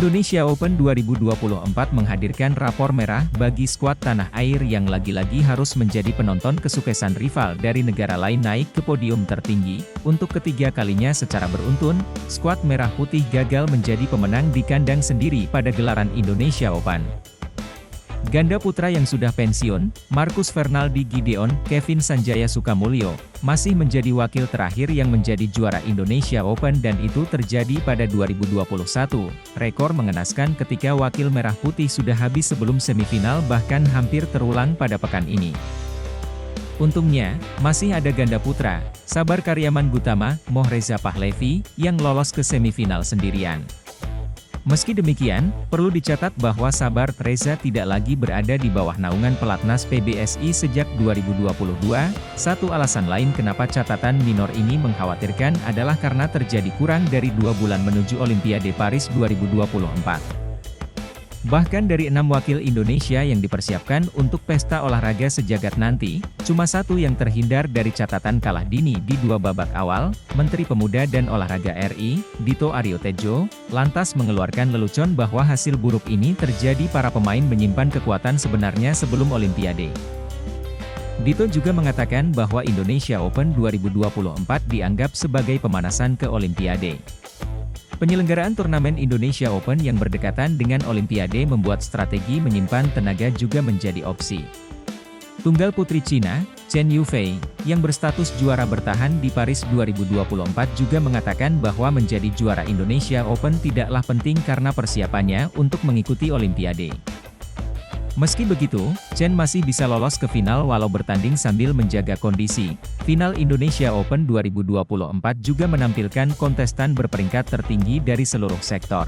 Indonesia Open 2024 menghadirkan rapor merah bagi skuad tanah air yang lagi-lagi harus menjadi penonton kesuksesan rival dari negara lain naik ke podium tertinggi. Untuk ketiga kalinya secara beruntun, skuad merah putih gagal menjadi pemenang di kandang sendiri pada gelaran Indonesia Open. Ganda putra yang sudah pensiun, Marcus Fernaldi Gideon, Kevin Sanjaya Sukamulyo, masih menjadi wakil terakhir yang menjadi juara Indonesia Open dan itu terjadi pada 2021. Rekor mengenaskan ketika wakil merah putih sudah habis sebelum semifinal bahkan hampir terulang pada pekan ini. Untungnya, masih ada ganda putra, Sabar Karyaman Gutama, Mohreza Pahlavi, yang lolos ke semifinal sendirian. Meski demikian, perlu dicatat bahwa Sabar Reza tidak lagi berada di bawah naungan pelatnas PBSI sejak 2022. Satu alasan lain kenapa catatan minor ini mengkhawatirkan adalah karena terjadi kurang dari 2 bulan menuju Olimpiade Paris 2024. Bahkan dari 6 wakil Indonesia yang dipersiapkan untuk pesta olahraga sejagat nanti, cuma satu yang terhindar dari catatan kalah dini di 2 babak awal. Menteri Pemuda dan Olahraga RI, Dito Aryo Tejo, lantas mengeluarkan lelucon bahwa hasil buruk ini terjadi para pemain menyimpan kekuatan sebenarnya sebelum Olimpiade. Dito juga mengatakan bahwa Indonesia Open 2024 dianggap sebagai pemanasan ke Olimpiade. Penyelenggaraan turnamen Indonesia Open yang berdekatan dengan Olimpiade membuat strategi menyimpan tenaga juga menjadi opsi. Tunggal putri Cina, Chen Yufei, yang berstatus juara bertahan di Paris 2024 juga mengatakan bahwa menjadi juara Indonesia Open tidaklah penting karena persiapannya untuk mengikuti Olimpiade. Meski begitu, Chen masih bisa lolos ke final walau bertanding sambil menjaga kondisi. Final Indonesia Open 2024 juga menampilkan kontestan berperingkat tertinggi dari seluruh sektor.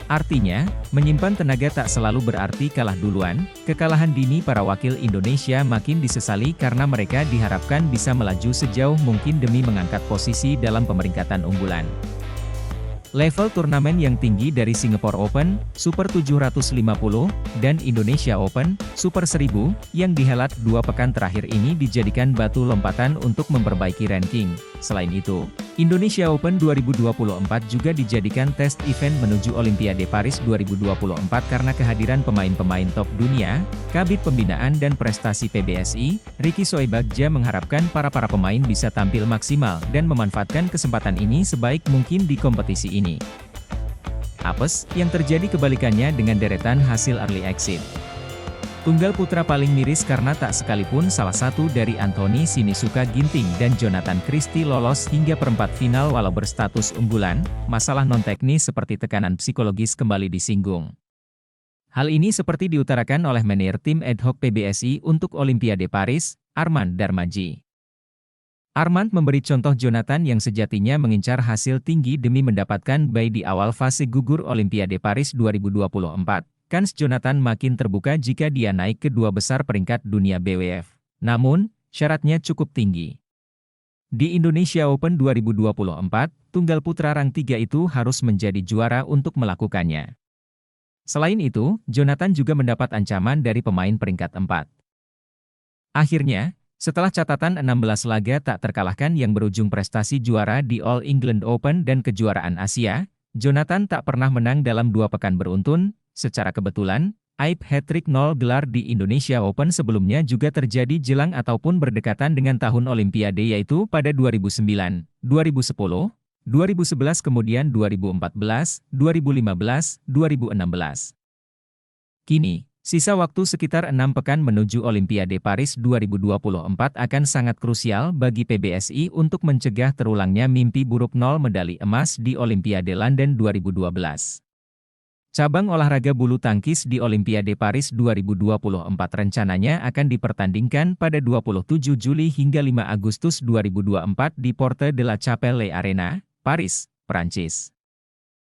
Artinya, menyimpan tenaga tak selalu berarti kalah duluan. Kekalahan dini para wakil Indonesia makin disesali karena mereka diharapkan bisa melaju sejauh mungkin demi mengangkat posisi dalam pemeringkatan unggulan. Level turnamen yang tinggi dari Singapore Open, Super 750, dan Indonesia Open, Super 1000, yang dihelat 2 pekan terakhir ini dijadikan batu lompatan untuk memperbaiki ranking. Selain itu, Indonesia Open 2024 juga dijadikan tes event menuju Olimpiade Paris 2024 karena kehadiran pemain-pemain top dunia. Kabid Pembinaan dan Prestasi PBSI, Ricky Soebagja mengharapkan para pemain bisa tampil maksimal dan memanfaatkan kesempatan ini sebaik mungkin di kompetisi ini. Apes, yang terjadi kebalikannya dengan deretan hasil early exit. Tunggal putra paling miris karena tak sekalipun salah satu dari Anthony Sinisuka Ginting dan Jonathan Christie lolos hingga perempat final walau berstatus unggulan, masalah non-teknis seperti tekanan psikologis kembali disinggung. Hal ini seperti diutarakan oleh manajer tim ad hoc PBSI untuk Olimpiade Paris, Armand Darmaji. Armand memberi contoh Jonathan yang sejatinya mengincar hasil tinggi demi mendapatkan bye di awal fase gugur Olimpiade Paris 2024. Kans Jonathan makin terbuka jika dia naik ke 2 besar peringkat dunia BWF. Namun, syaratnya cukup tinggi. Di Indonesia Open 2024, tunggal putra rang 3 itu harus menjadi juara untuk melakukannya. Selain itu, Jonathan juga mendapat ancaman dari pemain peringkat 4. Akhirnya, setelah catatan 16 laga tak terkalahkan yang berujung prestasi juara di All England Open dan kejuaraan Asia, Jonathan tak pernah menang dalam 2 pekan beruntun. Secara kebetulan, aib hat-trick 0 gelar di Indonesia Open sebelumnya juga terjadi jelang ataupun berdekatan dengan tahun Olimpiade yaitu pada 2009, 2010, 2011 kemudian 2014, 2015, 2016. Kini, sisa waktu sekitar 6 pekan menuju Olimpiade Paris 2024 akan sangat krusial bagi PBSI untuk mencegah terulangnya mimpi buruk 0 medali emas di Olimpiade London 2012. Cabang olahraga bulu tangkis di Olimpiade Paris 2024 rencananya akan dipertandingkan pada 27 Juli hingga 5 Agustus 2024 di Porte de la Chapelle Arena, Paris, Prancis.